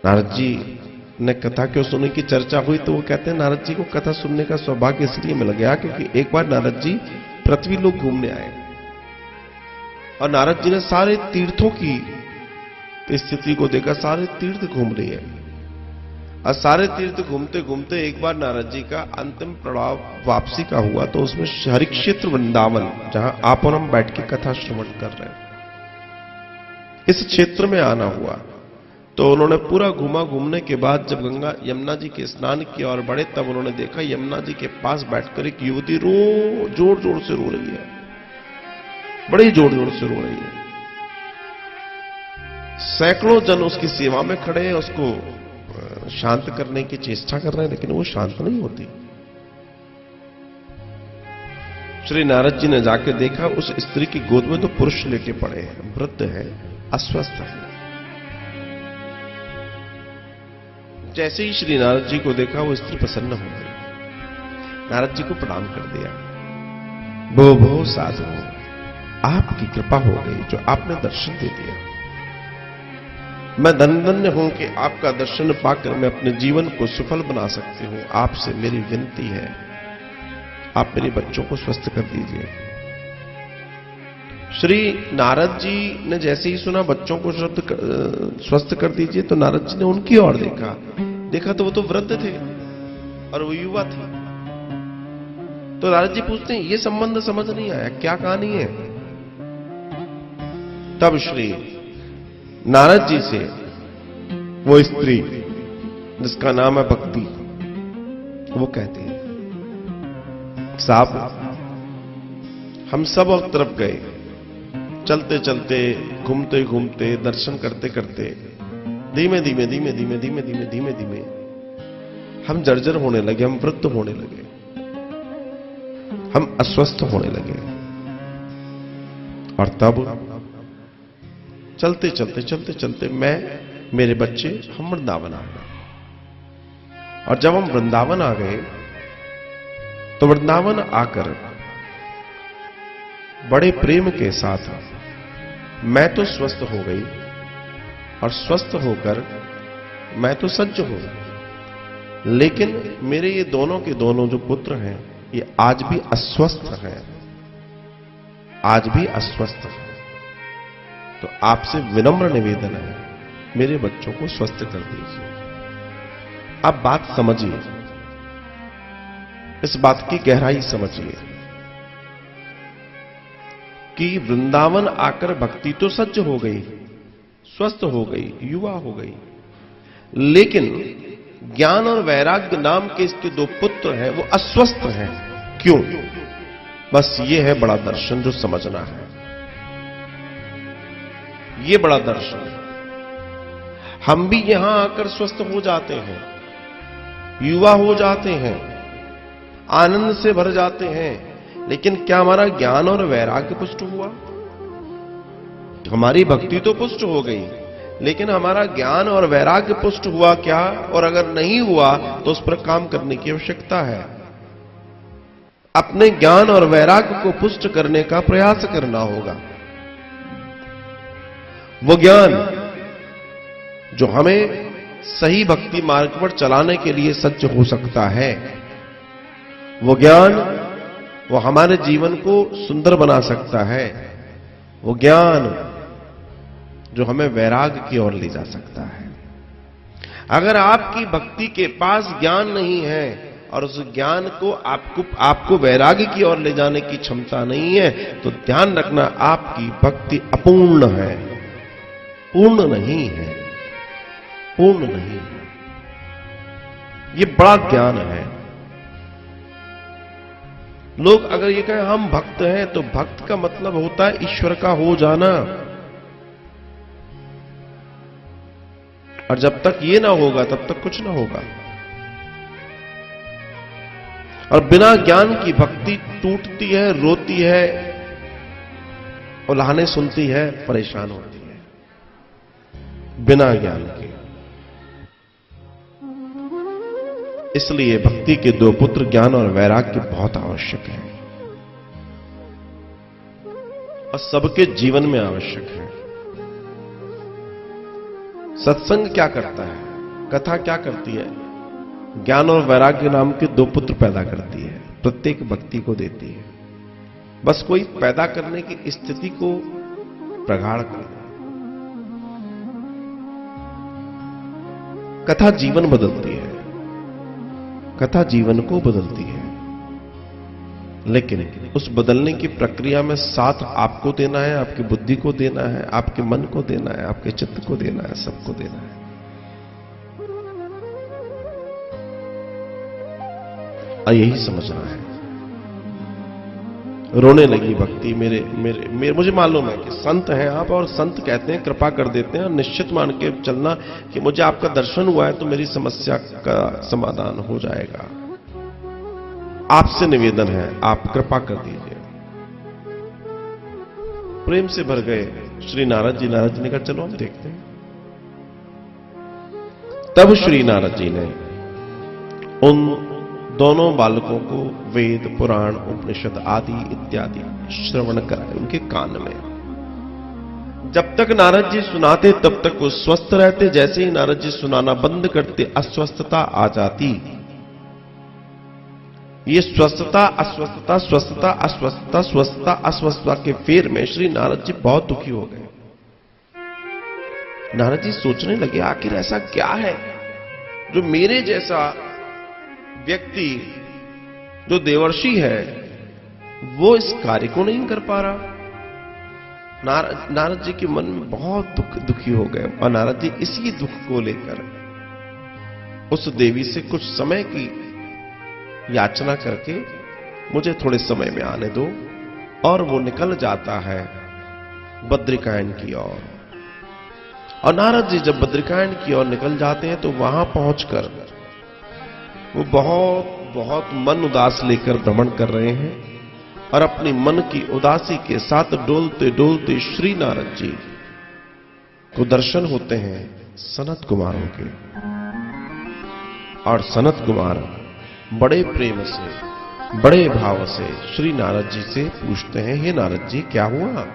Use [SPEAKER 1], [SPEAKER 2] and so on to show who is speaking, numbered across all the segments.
[SPEAKER 1] नारद जी ने कथा क्यों सुनी की चर्चा हुई, तो वो कहते हैं नारद जी को कथा सुनने का सौभाग्य इसलिए मिल गया क्योंकि एक बार नारद जी पृथ्वी लोक घूमने आए और नारद जी ने सारे तीर्थों की स्थिति को देखा। सारे तीर्थ घूम रही है और सारे तीर्थ घूमते घूमते एक बार नारद जी का अंतिम पड़ाव वापसी का हुआ, तो उसमें हरिक्षेत्र वृंदावन, जहां आप और हम बैठ के कथा श्रवण कर रहे हैं, इस क्षेत्र में आना हुआ। तो उन्होंने पूरा घूमा। घूमने के बाद जब गंगा यमुना जी के स्नान की और बढ़े, तब उन्होंने देखा यमुना जी के पास बैठकर एक युवती जोर जोर से रो रही है, बड़ी जोर जोर से रो रही है। सैकड़ों जन उसकी सेवा में खड़े हैं, उसको शांत करने की चेष्टा कर रहे हैं, लेकिन वो शांत नहीं होती। श्री नारद जी ने जाके देखा, उस स्त्री की गोद में तो पुरुष लेटे पड़े हैं, वृद्ध है, अस्वस्थ है। जैसे ही श्री नारद जी को देखा, वो स्त्री प्रसन्न हो गई, नारद जी को प्रणाम कर दिया। भो साधु, आपकी कृपा हो गई जो आपने दर्शन दे दिया। मैं धन्य हूं कि आपका दर्शन पाकर मैं अपने जीवन को सफल बना सकती हूं। आपसे मेरी विनती है, आप मेरे बच्चों को स्वस्थ कर दीजिए। श्री नारद जी ने जैसे ही सुना बच्चों को स्वस्थ कर दीजिए, तो नारद जी ने उनकी ओर देखा तो वो तो वृद्ध थे और वो युवा थी। तो नारद जी पूछते हैं, ये संबंध समझ नहीं आया, क्या कहानी है? तब श्री नारद जी से वो स्त्री जिसका नाम है भक्ति, वो कहती है, साहब हम सब एक तरफ गए, चलते चलते, घूमते घूमते, दर्शन करते करते, धीमे धीमे हम जर्जर होने लगे, हम वृद्ध होने लगे, हम अस्वस्थ होने लगे। और तब चलते चलते मैं, मेरे बच्चे, हम वृंदावन आ गए। और जब हम वृंदावन आ गए, तो वृंदावन आकर बड़े प्रेम के साथ मैं तो स्वस्थ हो गई, और स्वस्थ होकर मैं तो सज्ज हो गई, लेकिन मेरे ये दोनों के दोनों जो पुत्र हैं, ये आज भी अस्वस्थ हैं, आज भी अस्वस्थ हैं। तो आपसे विनम्र निवेदन है, मेरे बच्चों को स्वस्थ कर दीजिए। आप बात समझिए, इस बात की गहराई समझिए कि वृंदावन आकर भक्ति तो सज्ज हो गई, स्वस्थ हो गई, युवा हो गई, लेकिन ज्ञान और वैराग्य नाम के इसके दो पुत्र हैं, वो अस्वस्थ हैं। क्यों? बस ये है बड़ा दर्शन जो समझना है, ये बड़ा दर्शन है। हम भी यहां आकर स्वस्थ हो जाते हैं, युवा हो जाते हैं, आनंद से भर जाते हैं, लेकिन क्या हमारा ज्ञान और वैराग्य पुष्ट हुआ? हमारी भक्ति तो पुष्ट हो गई, लेकिन हमारा ज्ञान और वैराग्य पुष्ट हुआ क्या? और अगर नहीं हुआ तो उस पर काम करने की आवश्यकता है। अपने ज्ञान और वैराग्य को पुष्ट करने का प्रयास करना होगा। वो ज्ञान जो हमें सही भक्ति मार्ग पर चलाने के लिए सज्ज हो सकता है, वो ज्ञान वो हमारे जीवन को सुंदर बना सकता है, वो ज्ञान जो हमें वैराग्य की ओर ले जा सकता है। अगर आपकी भक्ति के पास ज्ञान नहीं है और उस ज्ञान को आपको वैराग्य की ओर ले जाने की क्षमता नहीं है, तो ध्यान रखना, आपकी भक्ति अपूर्ण है, पूर्ण नहीं है, पूर्ण नहीं है। ये बड़ा ज्ञान है। लोग अगर ये कहें हम भक्त हैं, तो भक्त का मतलब होता है ईश्वर का हो जाना, और जब तक ये ना होगा तब तक कुछ ना होगा। और बिना ज्ञान की भक्ति टूटती है, रोती है, उल्हाने सुनती है, परेशान होती है, बिना ज्ञान के। इसलिए भक्ति के दो पुत्र ज्ञान और वैराग्य बहुत आवश्यक है, और सबके जीवन में आवश्यक है। सत्संग क्या करता है? कथा क्या करती है? ज्ञान और वैराग्य नाम के दो पुत्र पैदा करती है, प्रत्येक भक्ति को देती है। बस कोई पैदा करने की स्थिति को प्रगाढ़ कर दे। कथा जीवन बदलती है, कथा जीवन को बदलती है, लेकिन उस बदलने की प्रक्रिया में साथ आपको देना है, आपकी बुद्धि को देना है, आपके मन को देना है, आपके चित्त को देना है, सबको देना है। और यही समझना है। रोने लगी भक्ति, मेरे मुझे मालूम है कि संत हैं आप, और संत कहते हैं, कृपा कर देते हैं, और निश्चित मान के चलना कि मुझे आपका दर्शन हुआ है तो मेरी समस्या का समाधान हो जाएगा। आपसे निवेदन है, आप कृपा कर दीजिए। प्रेम से भर गए श्री नारद जी। नारद जी ने कहा चलो हम देखते हैं। तब श्री नारद जी ने उन दोनों बालकों को वेद, पुराण, उपनिषद आदि इत्यादि श्रवण कराए उनके कान में। जब तक नारद जी सुनाते तब तक वो स्वस्थ रहते। जैसे ही नारद जी सुनाना बंद करते, अस्वस्थता आ जाती। ये स्वस्थता अस्वस्थता, स्वस्थता अस्वस्थता, स्वस्थता अस्वस्थता के फेर में श्री नारद जी बहुत दुखी हो गए। नारद जी सोचने लगे आखिर ऐसा क्या है जो मेरे जैसा व्यक्ति जो देवर्षि है वो इस कार्य को नहीं कर पा रहा। नारद जी के मन में बहुत दुखी हो गए, और नारद जी इसी दुख को लेकर उस देवी से कुछ समय की याचना करके मुझे थोड़े समय में आने दो, और वो निकल जाता है बद्रिकायन की ओर। और नारद जी जब बद्रिकायन की ओर निकल जाते हैं तो वहां पहुंचकर वो बहुत मन उदास लेकर भ्रमण कर रहे हैं, और अपनी मन की उदासी के साथ डोलते डोलते श्री नारद जी को दर्शन होते हैं सनत कुमारों के। और सनत कुमार बड़े प्रेम से, बड़े भाव से श्री नारद जी से पूछते हैं, हे नारद जी क्या हुआ,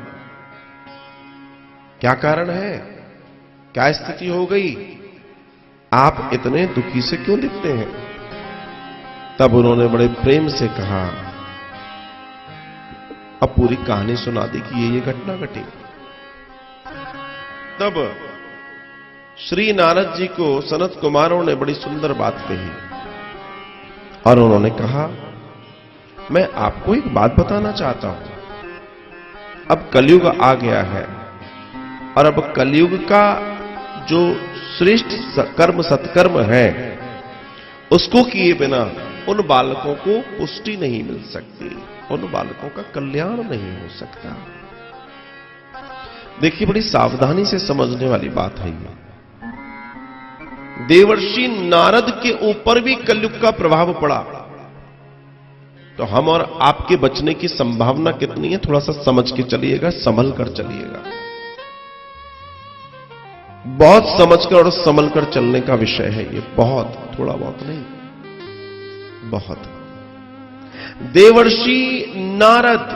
[SPEAKER 1] क्या कारण है, क्या स्थिति हो गई, आप इतने दुखी से क्यों दिखते हैं? तब उन्होंने बड़े प्रेम से कहा, अब पूरी कहानी सुना दी कि ये घटना घटी। तब श्री नारद जी को सनत कुमारों ने बड़ी सुंदर बात कही, और उन्होंने कहा, मैं आपको एक बात बताना चाहता हूं। अब कलयुग आ गया है, और अब कलयुग का जो श्रेष्ठ कर्म सत्कर्म है उसको किए बिना उन बालकों को पुष्टि नहीं मिल सकती, उन बालकों का कल्याण नहीं हो सकता। देखिए बड़ी सावधानी से समझने वाली बात है ये। देवर्षि नारद के ऊपर भी कलयुग का प्रभाव पड़ा, तो हम और आपके बचने की संभावना कितनी है थोड़ा सा समझ के चलिएगा, संभल कर चलिएगा। बहुत समझकर और संभल कर चलने का विषय है ये, बहुत, थोड़ा बहुत नहीं, बहुत। देवर्षि नारद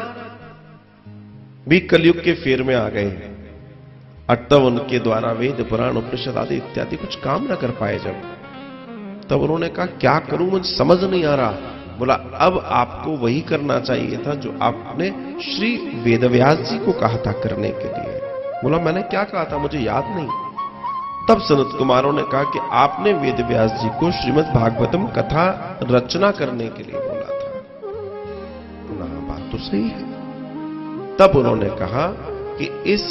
[SPEAKER 1] भी कलयुग के फेर में आ गए, और तब उनके द्वारा वेद, पुराण, उपनिषद आदि इत्यादि कुछ काम ना कर पाए। जब तब उन्होंने कहा क्या करूं, मुझे समझ नहीं आ रहा। बोला अब आपको वही करना चाहिए था जो आपने श्री वेदव्यास जी को कहा था करने के लिए। बोला मैंने क्या कहा था, मुझे याद नहीं। तब सनत कुमारों ने कहा कि आपने वेदव्यास जी को श्रीमद् भागवतम कथा रचना करने के लिए बोला था। बोला बात तो सही है। तब उन्होंने कहा कि इस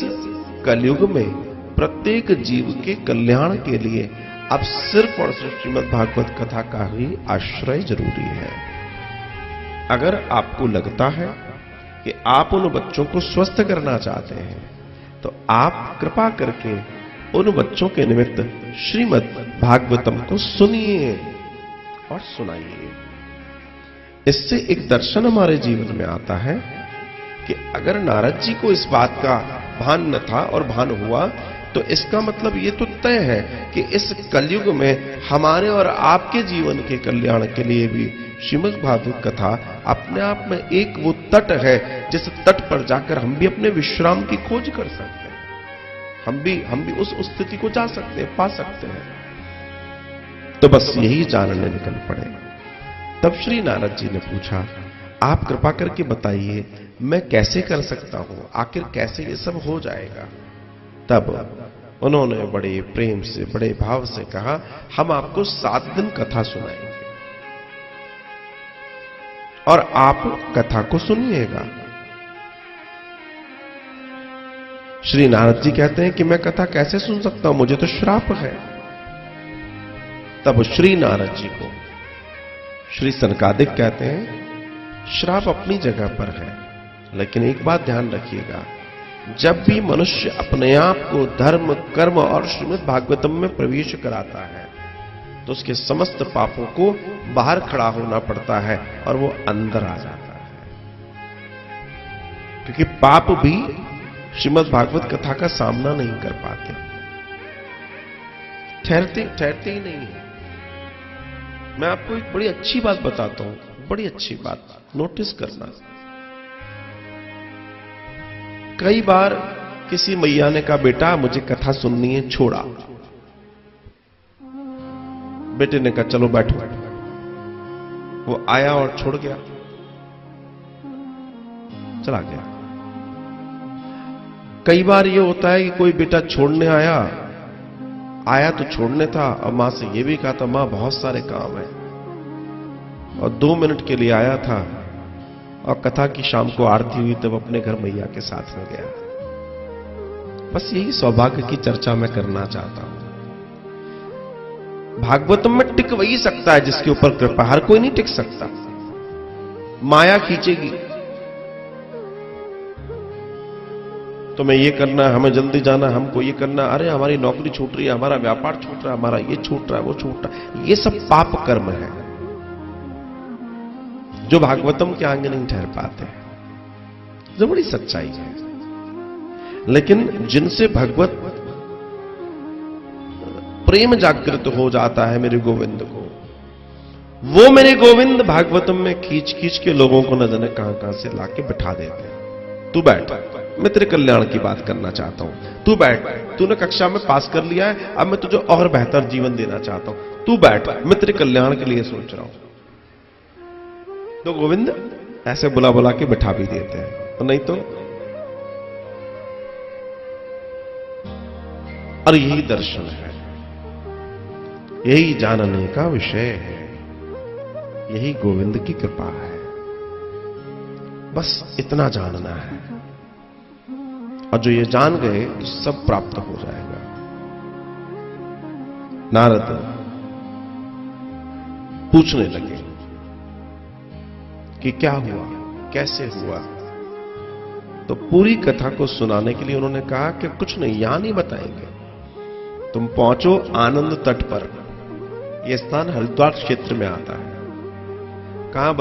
[SPEAKER 1] कलयुग में प्रत्येक जीव के कल्याण के लिए अब सिर्फ और सिर्फ श्रीमद् भागवत कथा का ही आश्रय जरूरी है। अगर आपको लगता है कि आप उन बच्चों को स्वस्थ करना चाहते हैं तो आप कृपा करके उन बच्चों के निमित्त श्रीमद् भागवतम को सुनिए और सुनाइए। इससे एक दर्शन हमारे जीवन में आता है कि अगर नारद जी को इस बात का भान न था और भान हुआ तो इसका मतलब ये तो तय है कि इस कलयुग में हमारे और आपके जीवन के कल्याण के लिए भी श्रीमद् भागवत कथा अपने आप में एक वो तट है जिस तट पर जाकर हम भी अपने विश्राम की खोज कर सकते हैं। हम भी उस स्थिति को जा सकते हैं, पा सकते हैं। तो बस यही जानने निकल पड़े। तब श्री नारद जी ने पूछा, आप कृपा करके बताइए मैं कैसे कर सकता हूं, आखिर कैसे ये सब हो जाएगा। तब उन्होंने बड़े प्रेम से, बड़े भाव से कहा, हम आपको 7 दिन कथा सुनाएंगे और आप कथा को सुनिएगा। श्री नारद जी कहते हैं कि मैं कथा कैसे सुन सकता हूं, मुझे तो श्राप है। तब श्री नारद जी को श्री सनकादिक कहते हैं, श्राप अपनी जगह पर है, लेकिन एक बात ध्यान रखिएगा, जब भी मनुष्य अपने आप को धर्म, कर्म और श्रीमद् भागवतम में प्रवेश कराता है तो उसके समस्त पापों को बाहर खड़ा होना पड़ता है और वो अंदर आ जाता है। क्योंकि पाप भी श्रीमद् भागवत कथा का सामना नहीं कर पाते, ठहरते ही नहीं है। मैं आपको एक बड़ी अच्छी बात बताता हूं, बड़ी अच्छी बात, नोटिस करना। कई बार किसी मैया ने कहा, बेटा मुझे कथा सुननी है, छोड़ा। बेटे ने कहा, चलो बैठो। वो आया और छोड़ गया, चला गया। कई बार ये होता है कि कोई बेटा छोड़ने आया तो छोड़ने था और मां से ये भी कहा था, मां बहुत सारे काम है, और 2 मिनट के लिए आया था और कथा की शाम को आरती हुई तब अपने घर मैया के साथ में गया। बस यही सौभाग्य की चर्चा मैं करना चाहता हूं। भागवतम में टिक वही सकता है जिसके ऊपर कृपा, हर कोई नहीं टिक सकता। माया खींचेगी, तुम्हें ये करना है, हमें जल्दी जाना, हमको ये करना, अरे हमारी नौकरी छूट रही है, हमारा व्यापार छूट रहा है, हमारा ये छूट रहा है, वो छूट रहा है। ये सब पाप कर्म है जो भागवतम के आगे नहीं ठहर पाते, जो बड़ी सच्चाई है। लेकिन जिनसे भगवत प्रेम जागृत हो जाता है मेरे गोविंद को, वो मेरे गोविंद भागवतम में खींच खींच के लोगों को न जाने कहां कहां से लाके बिठा देते हैं। तू बैठ, मैं तेरे कल्याण की बात करना चाहता हूं। तू बैठ, तूने कक्षा में पास कर लिया है, अब मैं तुझे और बेहतर जीवन देना चाहता हूं। तू बैठ, मैं तेरे कल्याण के लिए सोच रहा हूं। तो गोविंद ऐसे बुला बुला के बिठा भी देते हैं, तो नहीं तो। और यही दर्शन है, यही जानने का विषय है, यही गोविंद की कृपा है। बस इतना जानना है, और जो ये जान गए तो सब प्राप्त हो जाएगा। नारद पूछने लगे कि क्या हुआ, कैसे हुआ। तो पूरी कथा को सुनाने के लिए उन्होंने कहा कि कुछ नहीं, यहां नहीं बताएंगे, तुम पहुंचो आनंद तट पर। यह स्थान हरिद्वार क्षेत्र में आता है। कहां?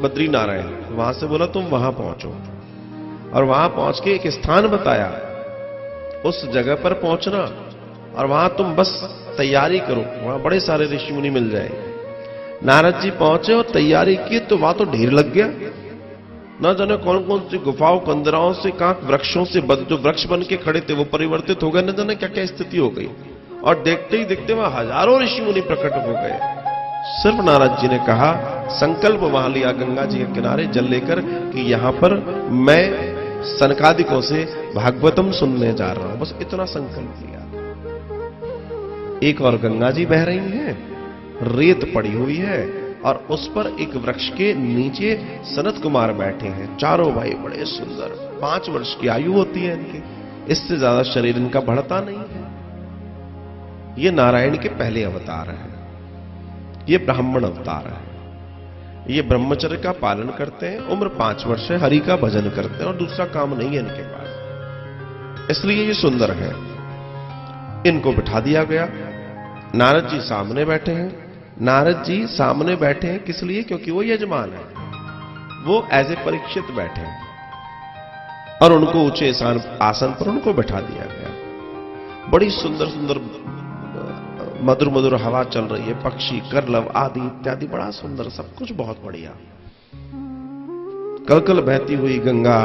[SPEAKER 1] बद्री नारायण। वहां से बोला तुम वहां पहुंचो, और वहां पहुंच के एक स्थान बताया, उस जगह पर पहुंचना, और वहां तुम बस तैयारी करो, वहां बड़े सारे ऋषि मुनि मिल जाएंगे। नारद जी पहुंचे और तैयारी की तो वहां तो ढेर लग गया, न जाने कौन कौन सी गुफाओं, कंदराओं से, कहां वृक्षों से जो वृक्ष बन के खड़े थे वो परिवर्तित हो गए, न जाने क्या क्या स्थिति हो गई। और देखते ही देखते वहां हजारों ऋषि मुनि प्रकट हो गए। सिर्फ नारद जी ने कहा, संकल्प वहां लिया गंगा जी के किनारे जल लेकर कि यहां पर मैं सनकादिकों से भागवतम सुनने जा रहा हूं। बस इतना संकल्प लिया। एक और गंगा जी बह रही हैं, रेत पड़ी हुई है, और उस पर एक वृक्ष के नीचे सनत कुमार बैठे हैं, चारों भाई बड़े सुंदर। 5 वर्ष की आयु होती है इनकी, इससे ज्यादा शरीर इनका बढ़ता नहीं है। ये नारायण के पहले अवतार है, ये ब्राह्मण अवतार है। ये ब्रह्मचर्य का पालन करते हैं, उम्र 5 वर्ष है, हरि का भजन करते हैं और दूसरा काम नहीं है इनके पास, इसलिए ये सुंदर है। इनको बिठा दिया गया। नारद जी सामने बैठे हैं। नारद जी सामने बैठे हैं किस लिए? क्योंकि वो यजमान है, वो एज ए परीक्षित बैठे हैं, और उनको ऊंचे आसन पर उनको बैठा दिया गया। बड़ी सुंदर सुंदर मधुर मधुर हवा चल रही है, पक्षी, करलव आदि इत्यादि, बड़ा सुंदर, सब कुछ बहुत बढ़िया। कलकल बहती हुई गंगा,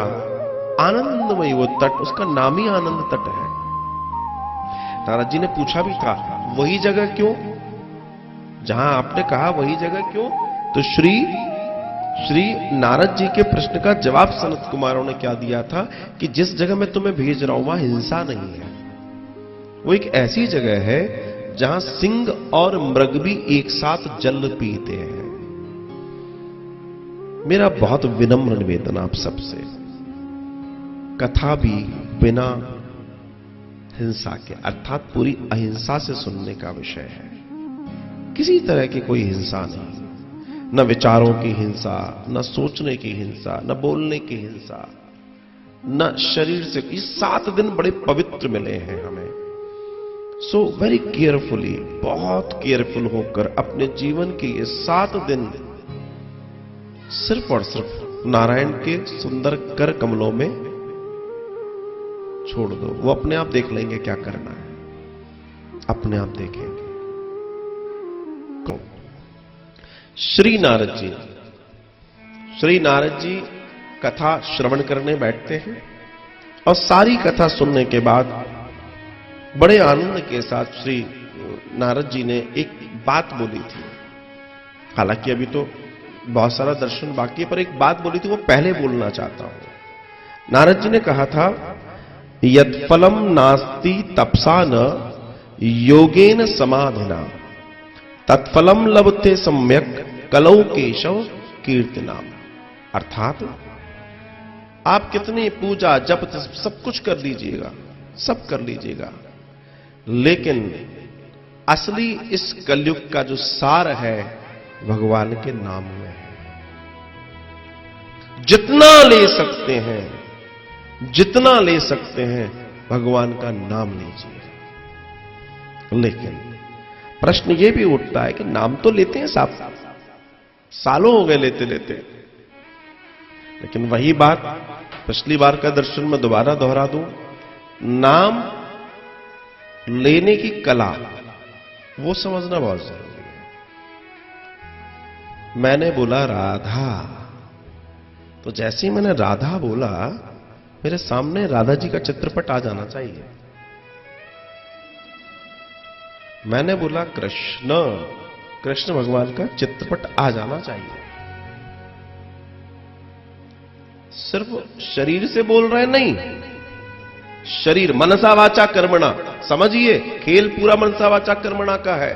[SPEAKER 1] आनंदमयी वो तट, उसका नाम ही आनंद तट है। नारद जी ने पूछा भी था, वही जगह क्यों? जहां आपने कहा वही जगह क्यों? तो श्री नारद जी के प्रश्न का जवाब सनत कुमारों ने क्या दिया था कि जिस जगह मैं तुम्हें भेज रहा हूं वहां हिंसा नहीं है। वो एक ऐसी जगह है जहां सिंह और मृग भी एक साथ जल पीते हैं। मेरा बहुत विनम्र निवेदन आप सबसे, कथा भी बिना हिंसा के अर्थात पूरी अहिंसा से सुनने का विषय है। किसी तरह की कोई हिंसा नहीं, न विचारों की हिंसा, न सोचने की हिंसा, न बोलने की हिंसा, न शरीर से। ये 7 दिन बड़े पवित्र मिले हैं हमें। सो वेरी केयरफुली, बहुत केयरफुल होकर अपने जीवन के ये 7 दिन सिर्फ और सिर्फ नारायण के सुंदर कर कमलों में छोड़ दो। वो अपने आप देख लेंगे क्या करना है, अपने आप देखेंगे। श्री नारद जी कथा श्रवण करने बैठते हैं और सारी कथा सुनने के बाद बड़े आनंद के साथ श्री नारद जी ने एक बात बोली थी। हालांकि अभी तो बहुत सारा दर्शन बाकी है, पर एक बात बोली थी वो पहले बोलना चाहता हूं। नारद जी ने कहा था, यत् फलम नास्ति तपसा न योगेन समाधिना तत्फलम लभते सम्यक कलौ केशव कीर्तनाम। अर्थात आप कितनी पूजा जप सब कुछ कर लीजिएगा, सब कर लीजिएगा, लेकिन असली इस कलयुग का जो सार है भगवान के नाम में है। जितना ले सकते हैं, जितना ले सकते हैं भगवान का नाम लीजिए। लेकिन प्रश्न यह भी उठता है कि नाम तो लेते हैं साहब, सालों हो गए लेते लेते, लेकिन वही बात पिछली बार का दर्शन में दोबारा दोहरा दूं, नाम लेने की कला वो समझना बहुत जरूरी है। मैंने बोला राधा, तो जैसे ही मैंने राधा बोला मेरे सामने राधा जी का चित्रपट आ जाना चाहिए। मैंने बोला कृष्ण, कृष्ण भगवान का चित्रपट आ जाना चाहिए। सिर्फ शरीर से बोल रहे नहीं, शरीर मनसा वाचा कर्मणा, समझिए खेल पूरा मनसा वाचा कर्मणा का है।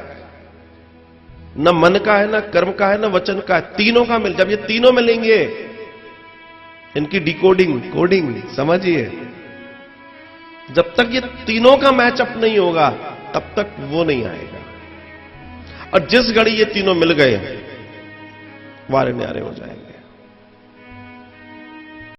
[SPEAKER 1] न मन का है, न कर्म का है, न वचन का है, तीनों का मिल। जब ये तीनों मिलेंगे, इनकी डिकोडिंग कोडिंग समझिए, जब तक ये तीनों का मैचअप नहीं होगा तब तक वो नहीं आएगा। और जिस घड़ी ये तीनों मिल गए वारे न्यारे हो जाएंगे।